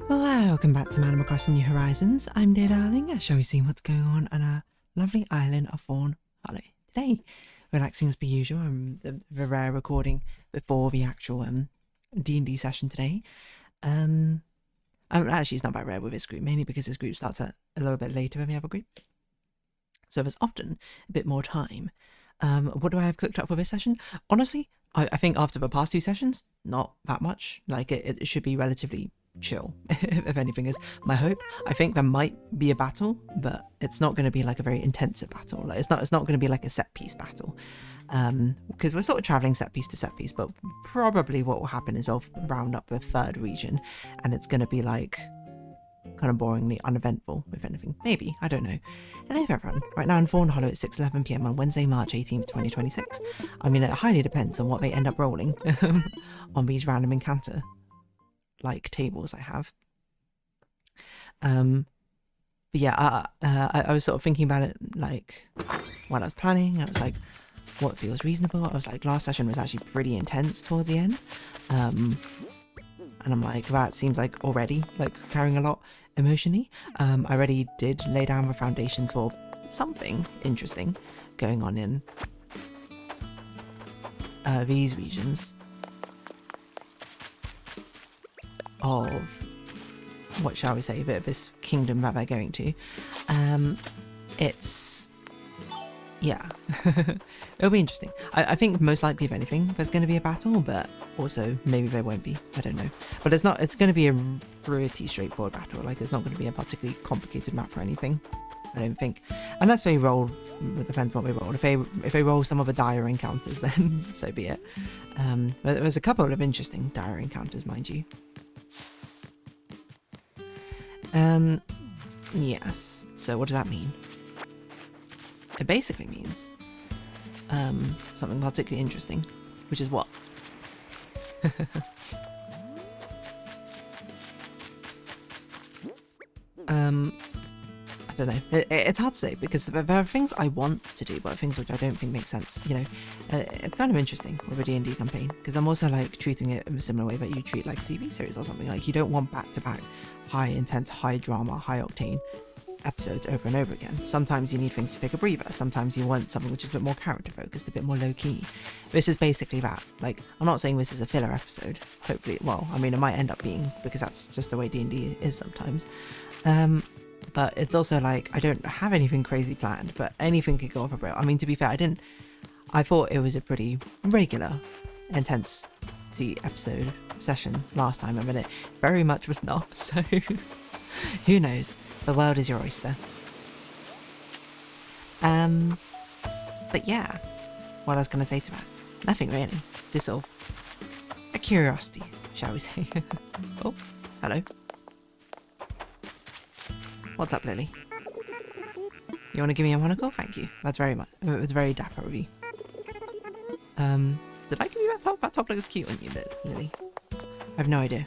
Welcome back to Animal Crossing New Horizons. I'm Dear Darling. Shall we see what's going on our lovely island of Fawnhallow today? Relaxing as per usual. The rare recording before the actual D&D session today. Actually, it's not that rare with this group, mainly because this group starts a little bit later than the other group, so there's often a bit more time. What do I have cooked up for this session? Honestly, I think after the past two sessions, not that much. Like it should be relatively chill, if anything is my hope. I think there might be a battle, but it's not going to be like a very intensive battle. Like it's not going to be like a set piece battle, because we're sort of traveling set piece to set piece. But probably what will happen is we'll round up the third region, and it's going to be like kind of boringly uneventful, if anything. Maybe, I don't know. Hello everyone. Right now in Fawnhallow at 6:11 PM on Wednesday, March 18th, 2026. I mean, it highly depends on what they end up rolling on these random encounter like tables I have. But yeah, I was sort of thinking about it like when I was planning. I was like, what feels reasonable? I was like, last session was actually pretty intense towards the end, and I'm like, that seems like already like carrying a lot emotionally. I already did lay down the foundations for something interesting going on in these regions of, what shall we say, this kingdom that they're going to. It's, yeah, it'll be interesting. I think most likely, if anything, there's going to be a battle, but also maybe there won't be. I don't know. But it's going to be a pretty straightforward battle. Like, it's not going to be a particularly complicated map or anything, I don't think. Unless they roll, it depends what they roll. If they roll some of the dire encounters, then so be it. But there's a couple of interesting dire encounters, mind you. Yes. So what does that mean? It basically means something particularly interesting, which is what? I don't know. It's hard to say because there are things I want to do, but things which I don't think make sense. You know, it's kind of interesting with a D&D campaign because I'm also like treating it in a similar way that you treat like a TV series or something. Like you don't want back-to-back high intense, high drama, high octane episodes over and over again. Sometimes you need things to take a breather. Sometimes you want something which is a bit more character focused, a bit more low key. This is basically that. Like, I'm not saying this is a filler episode. Hopefully, well, I mean, it might end up being because that's just the way D&D is sometimes. But it's also like, I don't have anything crazy planned, but anything could go off a rail. I mean, to be fair, I thought it was a pretty regular intensity episode session last time, and then it very much was not, so who knows? The world is your oyster. But yeah, what I was going to say to that? Nothing really, just sort of a curiosity, shall we say. Oh, hello. What's up, Lily? You want to give me a monocle? Thank you. That's very much. It's very dapper of you. Did I give you that top? That top looks cute on you, Lily. I have no idea.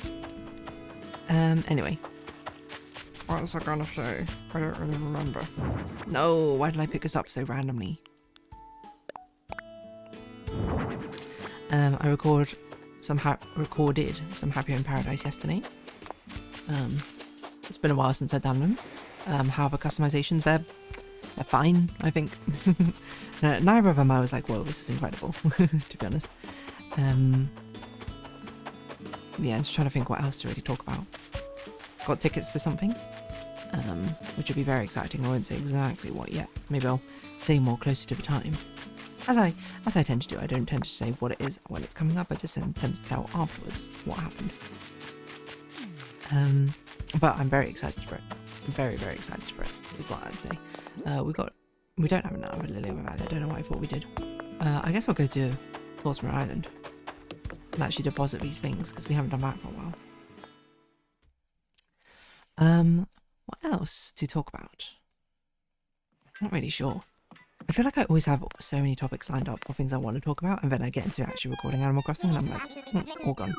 Anyway. What was I gonna say? I don't really remember. No, why did I pick us up so randomly? I recorded some Happy in Paradise yesterday. It's been a while since I've done them. How are the customizations? They're fine, I think. Neither of them I was like, whoa, this is incredible, to be honest. Yeah, I'm just trying to think what else to really talk about. Got tickets to something, which would be very exciting. I won't say exactly what yet. Maybe I'll say more closer to the time. As I tend to do, I don't tend to say what it is when it's coming up. I just tend to tell afterwards what happened. But I'm very excited for it. I'm very, very excited for it, is what I'd say. We don't have another Lily of the Valley. I don't know why I thought we did. I guess we'll go to Thorsmere Island and actually deposit these things, because we haven't done that for a while. What else to talk about? I'm not really sure. I feel like I always have so many topics lined up of things I want to talk about, and then I get into actually recording Animal Crossing, and I'm like, all gone.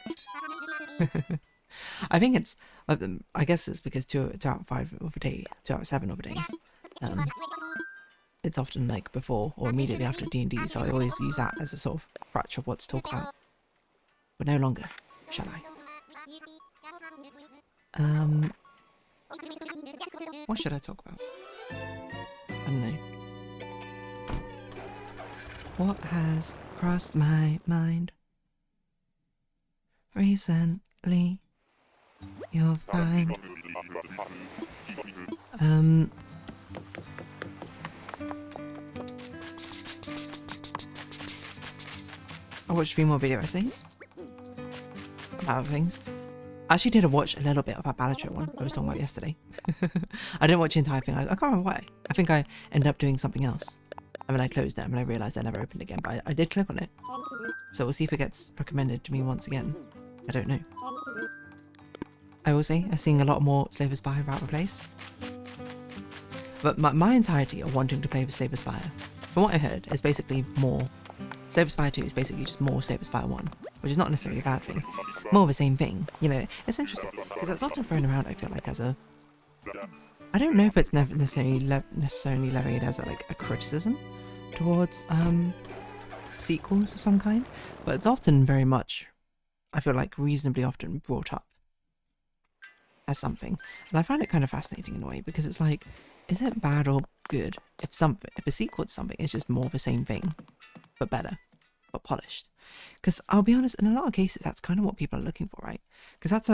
I think it's, I guess it's because 2 out of 5 of a day, 2 out of 7 of a days, it's often like before or immediately after D&D, so I always use that as a sort of crutch of what to talk about. But no longer, shall I? What should I talk about? I don't know. What has crossed my mind recently? You'll find. I watched 3 more video essays about things. I actually did watch a little bit of that Balatro one I was talking about yesterday. I didn't watch the entire thing. I can't remember why. I think I ended up doing something else. And then I closed it and I realised I never opened again. But I did click on it. So we'll see if it gets recommended to me once again. I don't know. I will say I'm seeing a lot more Slay the Spire about the place. But my entirety of wanting to play with Slay the Spire, from what I heard, is basically more. Slay the Spire 2 is basically just more Slay the Spire 1, which is not necessarily a bad thing. More of the same thing. You know, it's interesting, because it's often thrown around, I feel like, as a... I don't know if it's never necessarily levied as a criticism towards sequels of some kind, but it's often very much, I feel like, reasonably often brought up as something. And I find it kind of fascinating in a way, because it's like, is it bad or good if a sequel to something is just more of the same thing, but better, but polished? Because I'll be honest, in a lot of cases, that's kind of what people are looking for, right? Because that's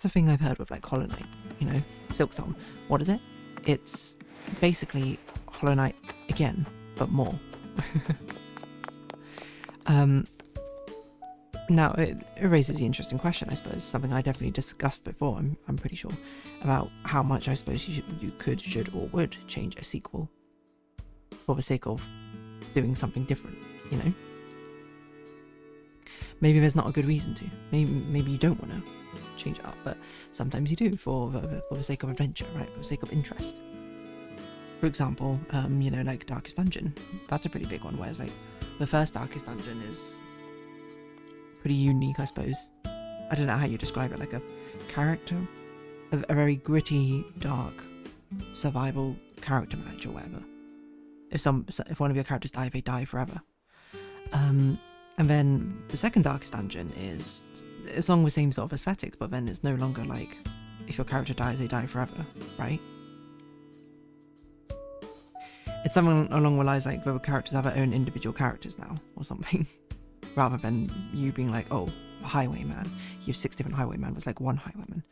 a thing I've heard with like Hollow Knight, you know, Silksong. What is it? It's basically Hollow Knight again, but more. Now it raises the interesting question, I suppose, something I definitely discussed before. I'm pretty sure about how much I suppose you could, should, or would change a sequel for the sake of doing something different, you know? Maybe there's not a good reason to. Maybe you don't want to change it up, but sometimes you do for the sake of adventure, right? For the sake of interest. For example, you know, like Darkest Dungeon. That's a pretty big one, whereas like the first Darkest Dungeon is pretty unique, I suppose. I don't know how you describe it, like a character, a very gritty, dark survival character match or whatever. If one of your characters die, they die forever. And then the second Darkest Dungeon is along the same sort of aesthetics, but then it's no longer like if your character dies, they die forever, right? It's something along the lines like the characters have their own individual characters now, or something. Rather than you being like, oh, Highwayman. You have 6 different Highwaymen, it's like one Highwayman.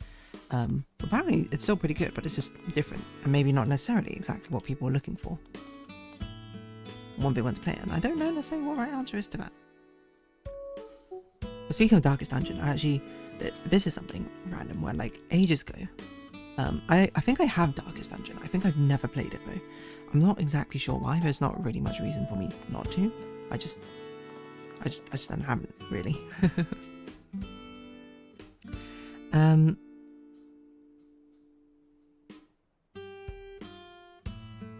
Apparently it's still pretty good, but it's just different, and maybe not necessarily exactly what people are looking for. One big one to play, and I don't know necessarily what the right answer is to that. But speaking of Darkest Dungeon, this is something random where like ages ago, I think I have Darkest Dungeon. I think I've never played it though. I'm not exactly sure why. There's not really much reason for me not to. I just haven't really.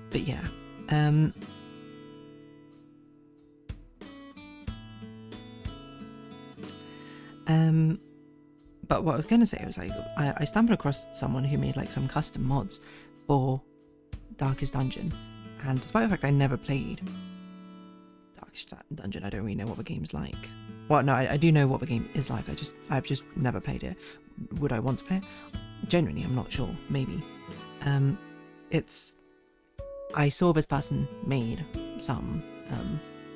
But yeah. But what I was gonna say was like I stumbled across someone who made like some custom mods for Darkest Dungeon, and despite the fact I never played Darkest Dungeon, I don't really know what the game's like. Well, no, I do know what the game is like. I've just never played it. Would I want to play it? Genuinely, I'm not sure. Maybe. I saw this person made some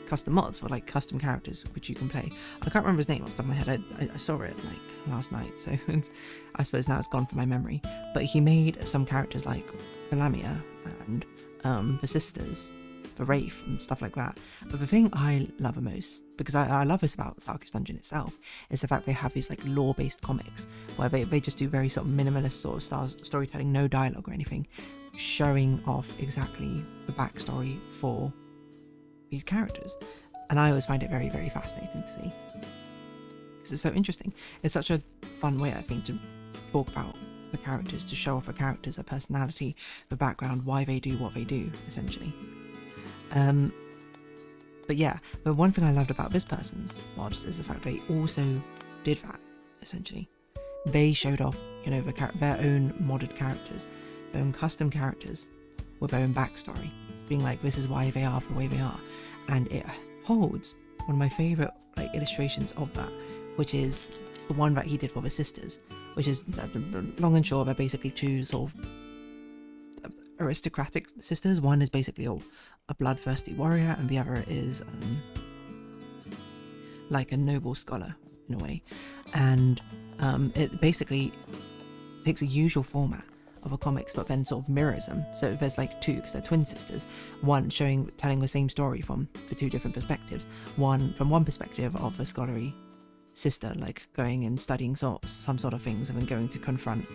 custom mods for like custom characters which you can play. I can't remember his name off the top of my head. I saw it like last night, so I suppose now it's gone from my memory. But he made some characters like Lamia and the sisters, the Wraith and stuff like that. But the thing I love the most, because I love this about Darkest Dungeon itself, is the fact they have these like lore-based comics where they just do very sort of minimalist sort of style storytelling, no dialogue or anything, showing off exactly the backstory for these characters. And I always find it very, very fascinating to see, because it's so interesting. It's such a fun way, I think, to talk about the characters, to show off the characters, their personality, the background, why they do what they do, essentially. But yeah, the one thing I loved about this person's mods is the fact they also did that, essentially. They showed off, you know, their own modded characters, their own custom characters with their own backstory, being like, this is why they are the way they are. And it holds one of my favourite like illustrations of that, which is the one that he did for the sisters, which is long and short, they're basically two sort of aristocratic sisters. One is basically a bloodthirsty warrior, and the other is like a noble scholar in a way. And it basically takes a usual format of a comics, but then sort of mirrors them. So there's like two, because they're twin sisters, one telling the same story from the two different perspectives. One from one perspective of a scholarly sister, like going and studying some sort of things, and then going to confront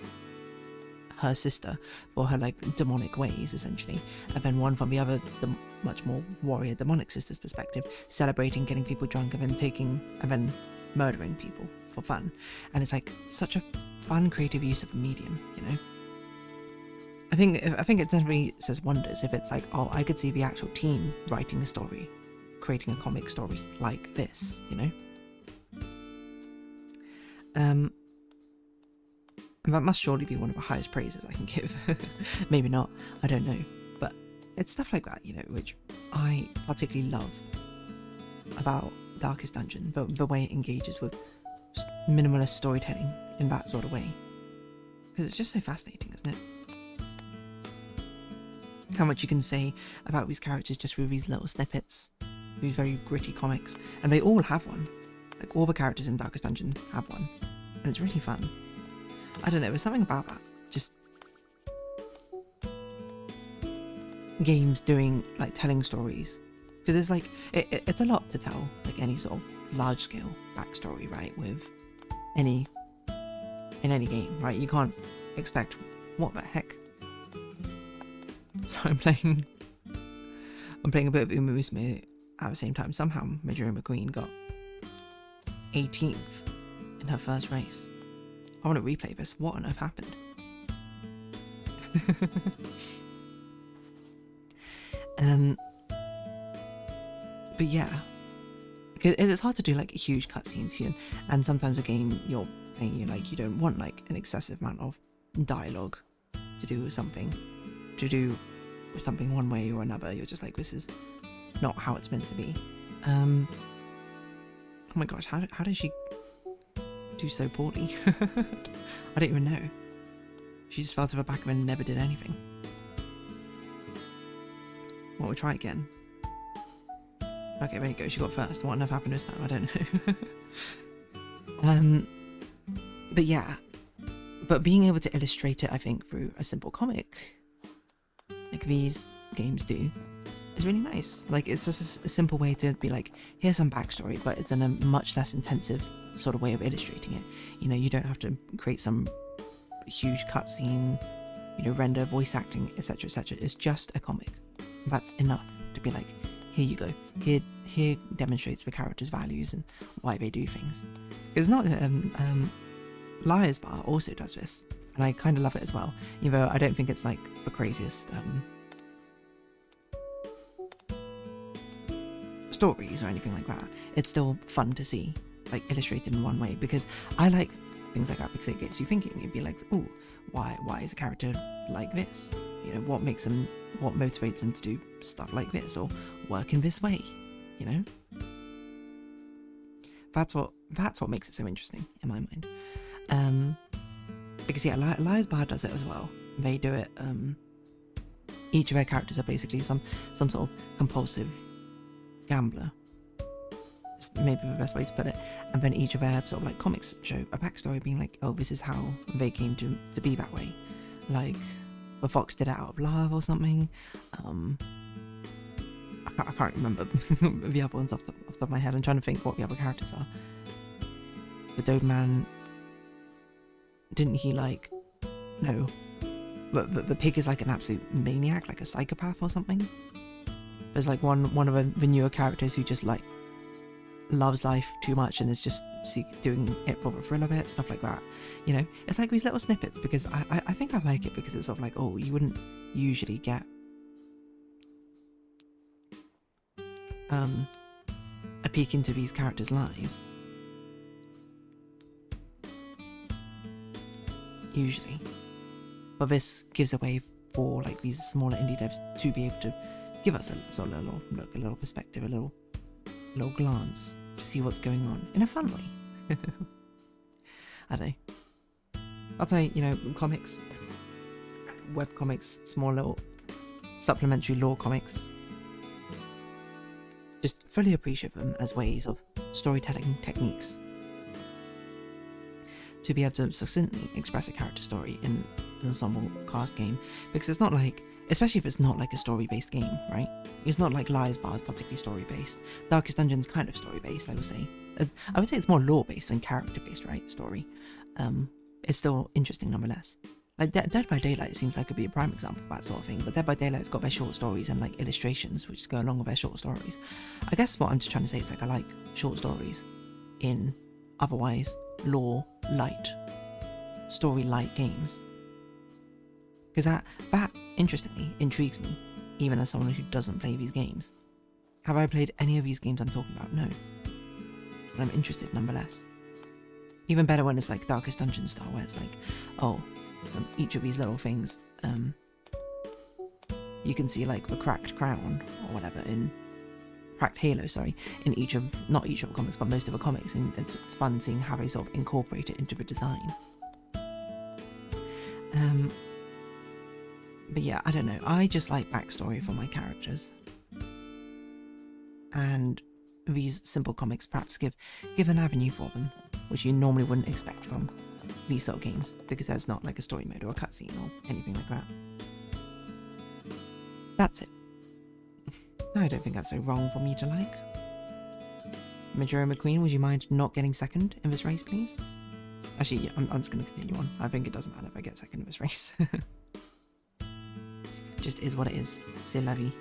her sister for her like demonic ways, essentially. And then one from the other, the much more warrior demonic sister's perspective, celebrating, getting people drunk, and then murdering people for fun. And it's like such a fun, creative use of a medium, you know. I think it definitely says wonders if it's like, oh, I could see the actual team writing a story, creating a comic story like this, you know. And that must surely be one of the highest praises I can give. Maybe not, I don't know. But it's stuff like that, you know, which I particularly love about Darkest Dungeon, the way it engages with minimalist storytelling in that sort of way. Because it's just so fascinating, isn't it? How much you can say about these characters just through these little snippets, these very gritty comics, and they all have one. Like, all the characters in Darkest Dungeon have one, and it's really fun. I don't know, there's something about that. Just games doing, like, telling stories. Because it's like, it's a lot to tell, like any sort of large-scale backstory, right, in any game, right? You can't expect, what the heck? So I'm playing a bit of Uma Musume at the same time. Somehow Majora McQueen got 18th in her first race. I want to replay this. What on earth happened? But yeah, because it's hard to do like huge cutscenes here, and sometimes a game you're playing, you don't want like an excessive amount of dialogue to do something one way or another. You're just like, this is not how it's meant to be. Oh my gosh, how does she do so poorly? I don't even know. She just fell to the back of it and never did anything. Well, we'll try again. Okay, there you go, she got first. What on earth happened this time? I don't know. But yeah, but being able to illustrate it, I think, through a simple comic, like these games do, is really nice. Like, it's just a simple way to be like, here's some backstory, but it's in a much less intensive sort of way of illustrating it. You know, you don't have to create some huge cutscene, you know, render voice acting, etc., etc. It's just a comic. That's enough to be like, here you go. Here demonstrates the character's values and why they do things. It's not Liar's Bar also does this, and I kind of love it as well, even though I don't think it's like the craziest stories or anything like that. It's still fun to see, like, illustrated in one way, because I like things like that because it gets you thinking. You'd be like, oh, why is a character like this? You know, what motivates them to do stuff like this or work in this way, you know? That's what makes it so interesting in my mind. Because yeah, Liar's Bar does it as well. They do it, each of their characters are basically some sort of compulsive gambler. It's maybe the best way to put it. And then each of their sort of like comics show a backstory being like, oh, this is how they came to be that way. Like, the fox did it out of love or something. I can't remember the other ones off the top of my head. I'm trying to think what the other characters are. The Doberman, didn't he like, no, but the pig is like an absolute maniac, like a psychopath or something. There's like one of the newer characters who just like loves life too much and is just doing it for the thrill of it, stuff like that. You know, it's like these little snippets, because I think I like it because it's sort of like, oh, you wouldn't usually get a peek into these characters' lives. Usually. But this gives a way for like these smaller indie devs to be able to give us a sort of little look, a little perspective, a little glance to see what's going on in a fun way. I don't know. I'll say, you know, comics, web comics, small little supplementary lore comics. Just fully appreciate them as ways of storytelling techniques to be able to succinctly express a character story in an ensemble cast game, because it's not like, especially if it's not like a story-based game, right? It's not like Lies Bar is particularly story-based. Darkest Dungeon's kind of story-based, I would say. I would say it's more lore-based than character-based, right? Story. It's still interesting nonetheless. Like Dead by Daylight seems like it could be a prime example of that sort of thing, but Dead by Daylight's got their short stories and like illustrations which go along with their short stories. I guess what I'm just trying to say is like I like short stories in otherwise lore-light, story-light games. Because that interestingly intrigues me, even as someone who doesn't play these games. Have I played any of these games I'm talking about? No. But I'm interested nonetheless. Even better when it's like Darkest Dungeon style, where it's like, oh, each of these little things, you can see like the cracked crown or whatever in cracked halo, sorry, in not each of the comics, but most of the comics, and it's fun seeing how they sort of incorporate it into the design. But yeah, I don't know, I just like backstory for my characters, and these simple comics perhaps give an avenue for them, which you normally wouldn't expect from these sort of games, because there's not like a story mode or a cutscene or anything like that. That's it. I don't think that's so wrong for me to like. Majora McQueen, would you mind not getting second in this race, please? Actually, yeah, I'm just going to continue on. I think it doesn't matter if I get second in this race. Just is what it is. C'est la vie.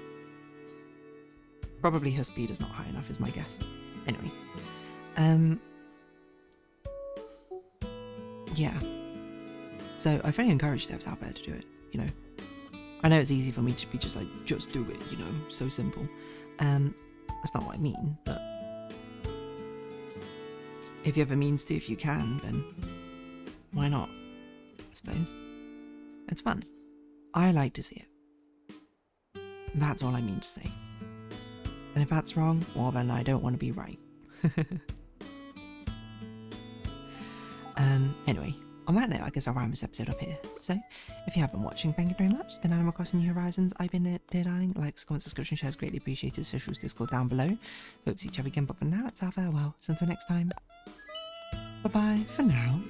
Probably her speed is not high enough, is my guess. Anyway. Yeah. So I very encourage devs out there to do it, you know. I know it's easy for me to be just like, just do it, you know, so simple. That's not what I mean, but if you have a means to, if you can, then why not, I suppose. It's fun. I like to see it. That's all I mean to say. And if that's wrong, well then I don't want to be right. Anyway, on that note, I guess I'll round this episode up here. So, if you have been watching, thank you very much. It's been Animal Crossing New Horizons. I've been Dear Darling. Likes, comments, subscription, shares, greatly appreciated. Socials, Discord down below. Hope to see each other again, but for now, it's our farewell. So until next time, bye-bye for now.